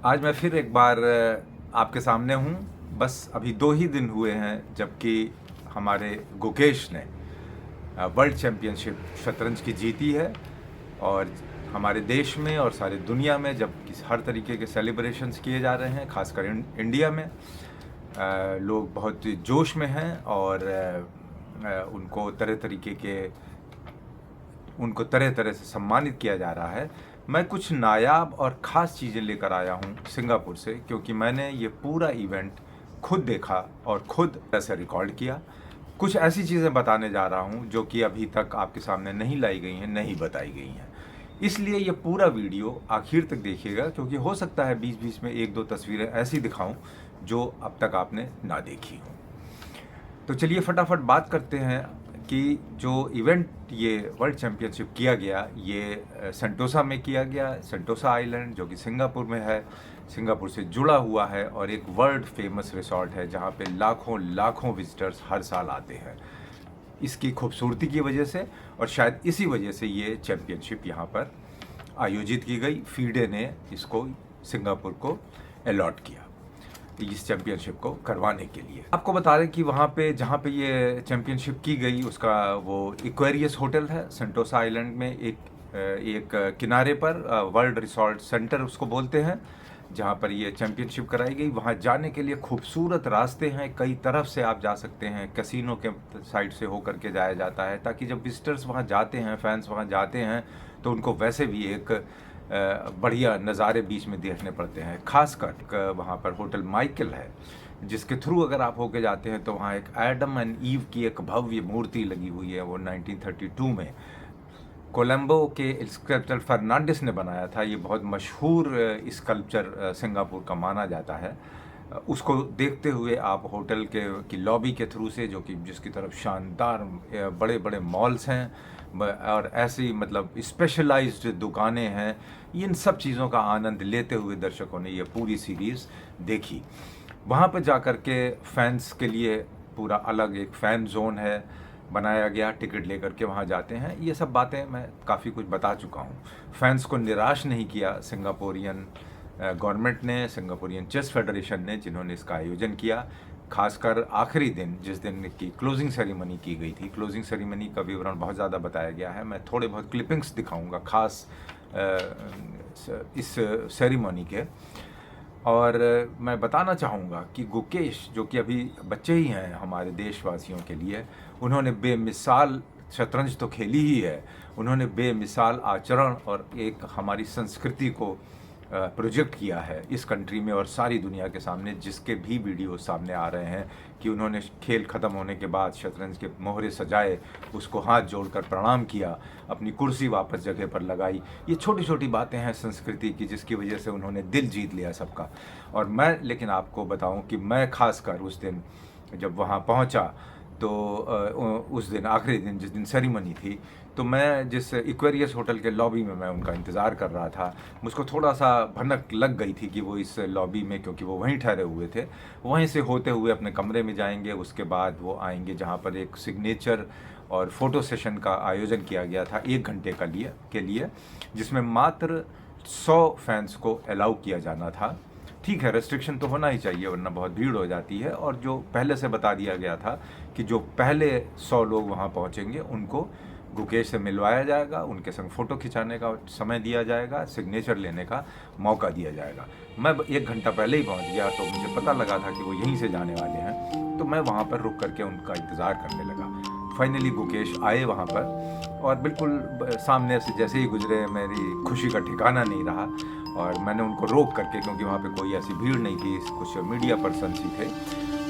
आज मैं फिर एक बार आपके सामने हूँ। बस अभी 2 ही दिन हुए हैं जबकि हमारे गुकेश ने वर्ल्ड चैम्पियनशिप शतरंज की जीती है। और हमारे देश में और सारी दुनिया में जब हर तरीके के सेलिब्रेशंस किए जा रहे हैं, खासकर इंडिया में लोग बहुत जोश में हैं और उनको तरह तरह से सम्मानित किया जा रहा है। मैं कुछ नायाब और ख़ास चीज़ें लेकर आया हूँ सिंगापुर से, क्योंकि मैंने ये पूरा इवेंट खुद देखा और खुद ऐसे रिकॉर्ड किया। कुछ ऐसी चीज़ें बताने जा रहा हूँ जो कि अभी तक आपके सामने नहीं लाई गई हैं, नहीं बताई गई हैं। इसलिए ये पूरा वीडियो आखिर तक देखिएगा, क्योंकि हो सकता है बीच बीच में 1-2 तस्वीरें ऐसी दिखाऊं जो अब तक आपने ना देखी हों। तो चलिए फटाफट बात करते हैं कि जो इवेंट ये वर्ल्ड चैम्पियनशिप किया गया, ये सेंटोसा में किया गया। सेंटोसा आइलैंड जो कि सिंगापुर में है, सिंगापुर से जुड़ा हुआ है और एक वर्ल्ड फेमस रिसॉर्ट है जहाँ पे लाखों लाखों विजिटर्स हर साल आते हैं इसकी खूबसूरती की वजह से। और शायद इसी वजह से ये चैम्पियनशिप यहाँ पर आयोजित की गई। फीडे ने इसको सिंगापुर को अलॉट किया इस चैम्पियनशिप को करवाने के लिए। आपको बता दें कि वहाँ पे जहाँ पे ये चैम्पियनशिप की गई उसका वो एक्वेरियस होटल है सेंटोसा आइलैंड में, एक किनारे पर वर्ल्ड रिसॉर्ट सेंटर उसको बोलते हैं, जहाँ पर ये चैम्पियनशिप कराई गई। वहाँ जाने के लिए खूबसूरत रास्ते हैं, कई तरफ से आप जा सकते हैं। कैसीनो के साइड से होकर के जाया जाता है ताकि जब विजिटर्स वहाँ जाते हैं, फैंस वहाँ जाते हैं, तो उनको वैसे भी एक बढ़िया नज़ारे बीच में देखने पड़ते हैं। खासकर वहाँ पर होटल माइकल है, जिसके थ्रू अगर आप होके जाते हैं तो वहाँ एक एडम एंड ईव की एक भव्य मूर्ति लगी हुई है। वो 1932 में कोलंबो के स्कल्पचर फर्नांडिस ने बनाया था। ये बहुत मशहूर स्कल्पचर सिंगापुर का माना जाता है। उसको देखते हुए आप होटल की लॉबी के थ्रू से, जिसकी तरफ शानदार बड़े बड़े मॉल्स हैं और ऐसी मतलब स्पेशलाइज्ड दुकानें हैं, इन सब चीज़ों का आनंद लेते हुए दर्शकों ने ये पूरी सीरीज़ देखी। वहाँ पर जाकर के फैंस के लिए पूरा अलग एक फ़ैन जोन है बनाया गया, टिकट लेकर के वहाँ जाते हैं। ये सब बातें मैं काफ़ी कुछ बता चुका हूँ। फैंस को निराश नहीं किया सिंगापुरियन गवर्नमेंट ने, सिंगापुरियन चेस फेडरेशन ने, जिन्होंने इसका आयोजन किया। खासकर आखिरी दिन जिस दिन की क्लोजिंग सेरेमनी की गई थी, क्लोजिंग सेरेमनी का विवरण बहुत ज़्यादा बताया गया है। मैं थोड़े बहुत क्लिपिंग्स दिखाऊंगा खास इस सेरेमनी के। और मैं बताना चाहूँगा कि गुकेश, जो कि अभी बच्चे ही हैं हमारे देशवासियों के लिए, उन्होंने बेमिसाल शतरंज तो खेली ही है, उन्होंने बेमिसाल आचरण और एक हमारी संस्कृति को प्रोजेक्ट किया है इस कंट्री में और सारी दुनिया के सामने। जिसके भी वीडियो सामने आ रहे हैं कि उन्होंने खेल ख़त्म होने के बाद शतरंज के मोहरे सजाए, उसको हाथ जोड़कर प्रणाम किया, अपनी कुर्सी वापस जगह पर लगाई। ये छोटी छोटी बातें हैं संस्कृति की, जिसकी वजह से उन्होंने दिल जीत लिया सबका। और मैं लेकिन आपको बताऊं कि मैं खासकर उस दिन जब वहाँ पहुँचा, तो उस दिन आखिरी दिन जिस दिन सेरेमनी थी, तो मैं जिस एक्वेरियस होटल के लॉबी में मैं उनका इंतज़ार कर रहा था, मुझको थोड़ा सा भनक लग गई थी कि वो इस लॉबी में, क्योंकि वो वहीं ठहरे हुए थे, वहीं से होते हुए अपने कमरे में जाएंगे। उसके बाद वो आएंगे जहाँ पर एक सिग्नेचर और फ़ोटो सेशन का आयोजन किया गया था 1 घंटे के लिए, जिसमें मात्र 100 फैंस को अलाउ किया जाना था। ठीक है, रेस्ट्रिक्शन तो होना ही चाहिए वरना बहुत भीड़ हो जाती है। और जो पहले से बता दिया गया था कि जो पहले 100 लोग वहाँ पहुँचेंगे उनको गुकेश से मिलवाया जाएगा, उनके संग फ़ोटो खिंचाने का समय दिया जाएगा, सिग्नेचर लेने का मौका दिया जाएगा। मैं 1 घंटा पहले ही पहुँच गया, तो मुझे पता लगा था कि वो यहीं से जाने वाले हैं, तो मैं वहाँ पर रुक करके उनका इंतज़ार करने लगा। फाइनली गुकेश आए वहाँ पर और बिल्कुल सामने से जैसे ही गुजरे, मेरी खुशी का ठिकाना नहीं रहा और मैंने उनको रोक करके, क्योंकि वहाँ पे कोई ऐसी भीड़ नहीं थी, कुछ मीडिया पर्सन्स ही थे,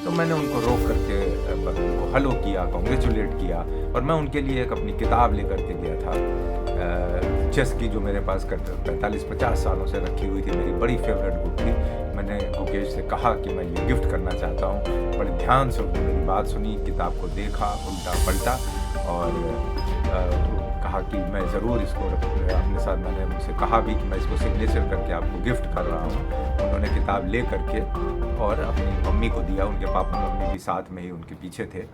तो मैंने उनको रोक करके उनको हेलो किया, कॉन्ग्रेचुलेट किया। और मैं उनके लिए एक अपनी किताब लेकर के गया था चेस की, जो मेरे पास 45-50 सालों से रखी हुई थी, मेरी बड़ी फेवरेट बुक थी। मैंने गुकेश से कहा कि मैं ये गिफ्ट करना चाहता हूँ। बड़े ध्यान से उन्होंने मेरी बात सुनी, किताब को देखा, उल्टा पलटा और कहा कि मैं ज़रूर इसको अपने साथ, मैंने उनसे कहा भी कि मैं इसको सिग्नेचर करके आपको गिफ्ट कर रहा हूँ। उन्होंने किताब ले करके और अपनी मम्मी को दिया, उनके पापा मम्मी भी साथ में ही उनके पीछे थे,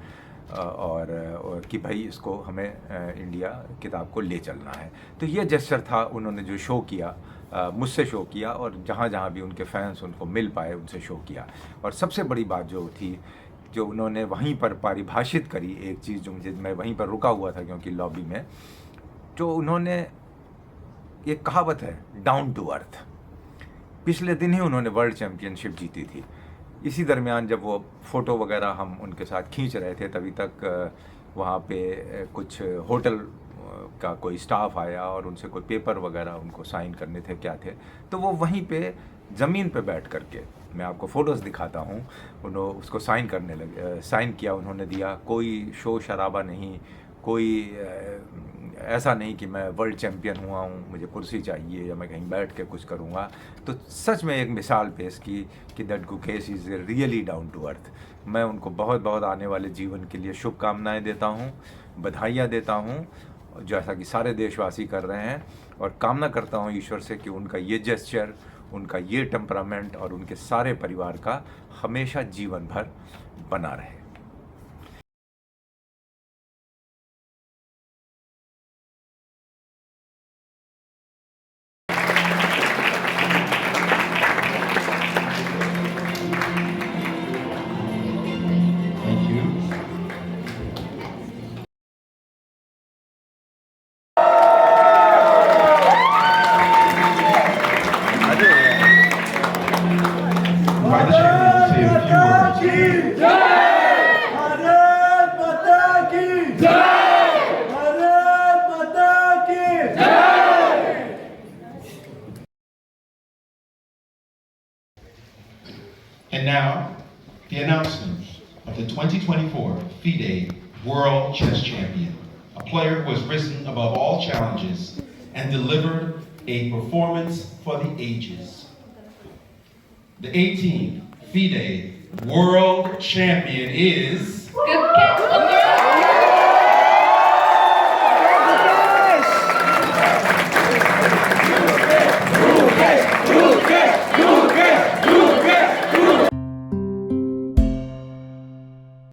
और कि भाई इसको हमें इंडिया किताब को ले चलना है। तो ये जेस्चर था उन्होंने जो शो किया मुझसे शो किया और जहाँ जहाँ भी उनके फैंस उनको मिल पाए उनसे शो किया। और सबसे बड़ी बात जो थी, जो उन्होंने वहीं पर परिभाषित करी एक चीज़, जो मुझे, मैं वहीं पर रुका हुआ था क्योंकि लॉबी में, जो उन्होंने, एक कहावत है डाउन टू अर्थ। पिछले दिन ही उन्होंने वर्ल्ड चैम्पियनशिप जीती थी। इसी दरमियान जब वो फ़ोटो वगैरह हम उनके साथ खींच रहे थे, तभी तक वहाँ पे कुछ होटल का कोई स्टाफ आया और उनसे कोई पेपर वगैरह उनको साइन करने थे, क्या थे, तो वो वहीं पे ज़मीन पे बैठ करके, मैं आपको फ़ोटोज़ दिखाता हूँ, उन्होंने उसको साइन करने लगे, साइन किया उन्होंने, दिया। कोई शोर शराबा नहीं, कोई ऐसा नहीं कि मैं वर्ल्ड चैम्पियन हुआ हूँ, मुझे कुर्सी चाहिए या मैं कहीं बैठ के कुछ करूँगा। तो सच में एक मिसाल पेश की कि that Gukesh is really down to earth. मैं उनको बहुत बहुत आने वाले जीवन के लिए शुभकामनाएं देता हूँ, बधाइयाँ देता हूँ, जैसा कि सारे देशवासी कर रहे हैं, और कामना करता हूँ ईश्वर से कि उनका ये जेस्चर, उनका ये टेम्परामेंट और उनके सारे परिवार का हमेशा जीवन भर बना रहे। Thank you. Right, the champion will say a few words. Bharat माता की जय! भारत माता की जय! And now, the announcement of the 2024 FIDE World Chess Champion, a player who has risen above all challenges and delivered a performance for the ages. The 18th FIDE World Champion is... Gukesh